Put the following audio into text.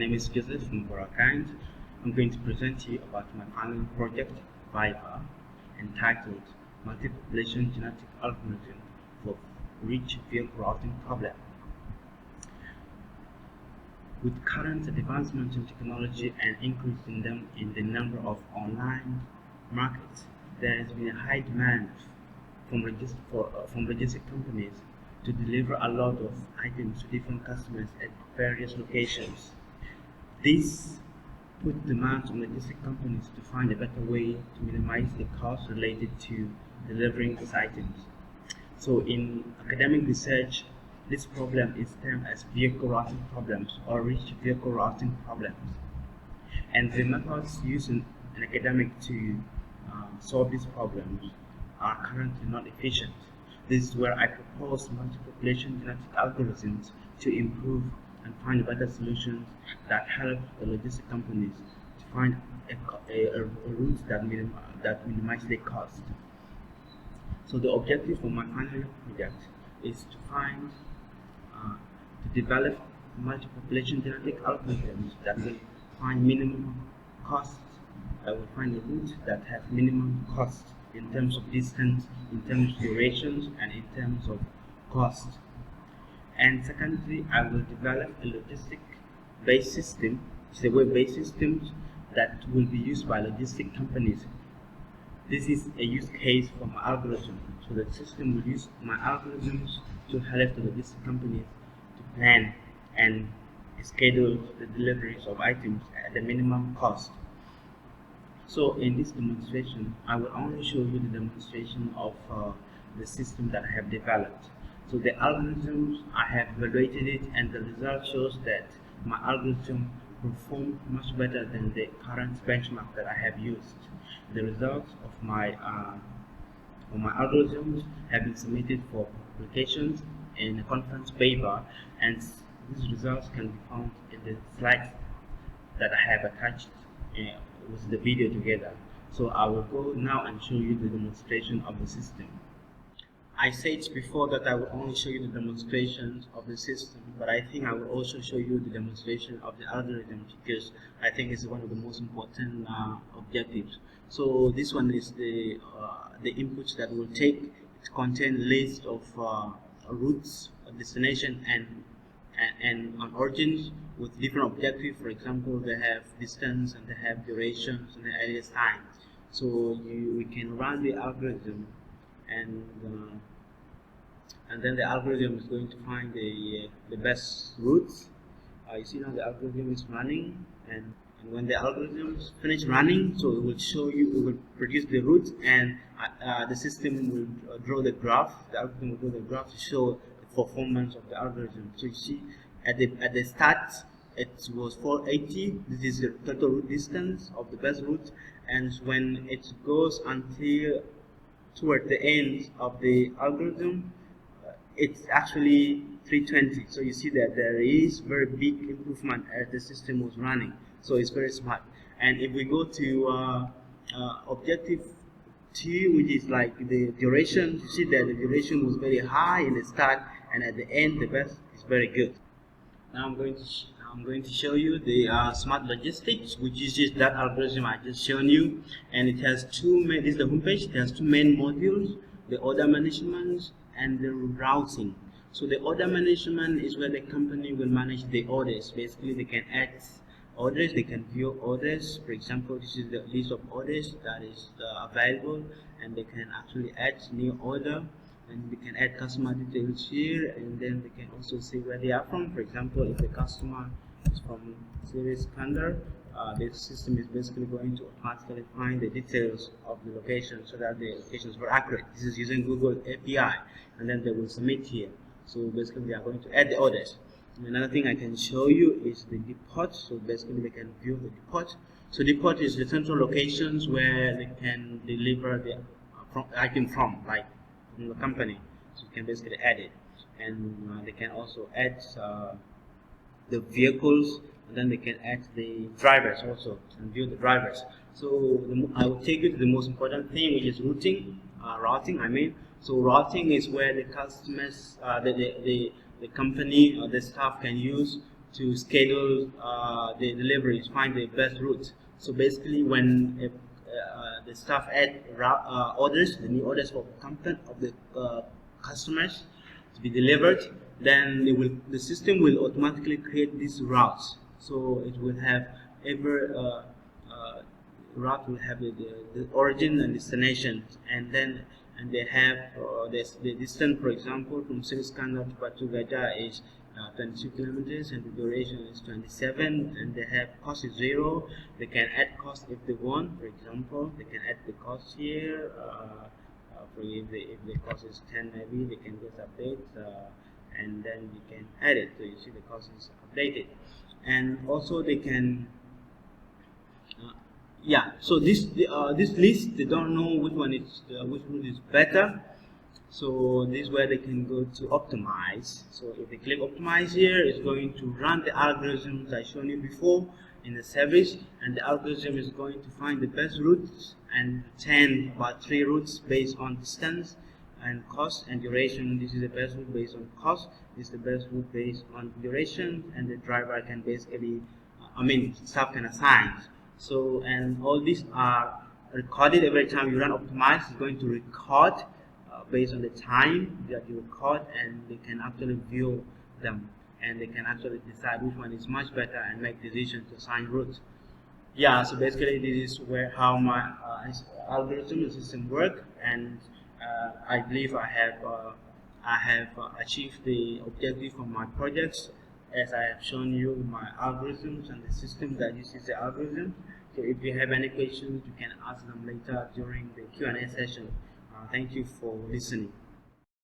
name is Joseph from Boracay. I'm going to present to you about my final project, Viva, entitled Multi-Population Genetic Algorithm for Rich Vehicle Routing Problem. With current advancements in technology and increase in the number of online markets, there has been a high demand from logistic companies to deliver a lot of items to different customers at various locations. This put demands on logistic companies to find a better way to minimize the cost related to delivering these items. So in academic research, this problem is termed as vehicle routing problems or rich vehicle routing problems. And the methods used in academic to solve these problems are currently not efficient. This is where I propose multi-population genetic algorithms to improve and find better solutions that help the logistic companies to find a route that minimize their cost. So the objective for my final project is to develop multi-population genetic algorithms that will find minimum cost, that will find a route that has minimum cost in terms of distance, in terms of durations, and in terms of cost. And secondly, I will develop a logistic-based system, it's a web-based system that will be used by logistic companies. This is a use case for my algorithm. So the system will use my algorithms to help the logistic companies to plan and schedule the deliveries of items at the minimum cost. So in this demonstration, I will only show you the demonstration of the system that I have developed. So the algorithms, I have evaluated it, and the result shows that my algorithm performed much better than the current benchmark that I have used. The results of my algorithms have been submitted for publications in a conference paper, and these results can be found in the slides that I have attached with the video together. So I will go now and show you the demonstration of the system. I said before that I will only show you the demonstrations of the system, but I think I will also show you the demonstration of the algorithm, because I think it's one of the most important objectives. So this one is the inputs that we'll take. It contains a list of routes, destination, and origins with different objectives. For example, they have distance, and they have durations, and the alias time. So we can run the algorithm, and then the algorithm is going to find the best routes. You see now the algorithm is running, and when the algorithm is finished running, so it will show you, it will produce the route, and the system will draw the graph. The algorithm will draw the graph to show the performance of the algorithm. So you see at the start it was 480. This is the total route distance of the best route, and when it goes until toward the end of the algorithm, it's actually 320. So you see that there is very big improvement as the system was running. So it's very smart. And if we go to objective 2, which is like the duration, you see that the duration was very high in the start, and at the end the best is very good. Now I'm going to show you the smart logistics, which is just that algorithm I just shown you, and it has two main. This is the homepage. It has two main modules: the order management and the routing. So the order management is where the company will manage the orders. Basically, they can add orders, they can view orders. For example, this is the list of orders that is available, and they can actually add new order, and we can add customer details here, and then they can also see where they are from. For example, if the customer is from Series Thunder, the system is basically going to automatically find the details of the location, so that the locations were accurate. This is using Google API, and then they will submit here. So basically they are going to add the orders. And another thing I can show you is the depot. So basically they can view the depot. So depot is the central locations where they can deliver the item from, like from the company. So you can basically add it, and they can also add the vehicles, and then they can add the drivers also and view the drivers. So I will take you to the most important thing, which is routing. So routing is where the customers, the company or the staff can use to schedule the deliveries, find the best route. So basically, when the staff add orders, the new orders for content of the customers to be delivered, then the system will automatically create these routes. So it will have every route will have the origin and destination, and they have the distance, for example, from Siliskandar to Batu Gajah is 22 kilometers, and the duration is 27, and they have cost is 0. They can add cost if they want. For example, they can add the cost here. If the cost is 10, maybe they can just update, and then you can add it. So you see the cost is updated, and also they can. So this list, they don't know which one is which route is better. So this is where they can go to optimize. So if they click optimize here, it's going to run the algorithms I showed you before in the service, and the algorithm is going to find the best routes and return about 3 routes based on distance and cost and duration. This is the best route based on cost. This is the best route based on duration, and the driver can basically, staff can assign. So, and all these are recorded every time you run optimize. It's going to record based on the time that you record, and they can actually view them, and they can actually decide which one is much better and make decisions to assign routes. So basically this is how my algorithm system work, and I believe I have achieved the objective of my projects, as I have shown you my algorithms and the system that uses the algorithm. So if you have any questions, you can ask them later during the Q&A session. Thank you for listening.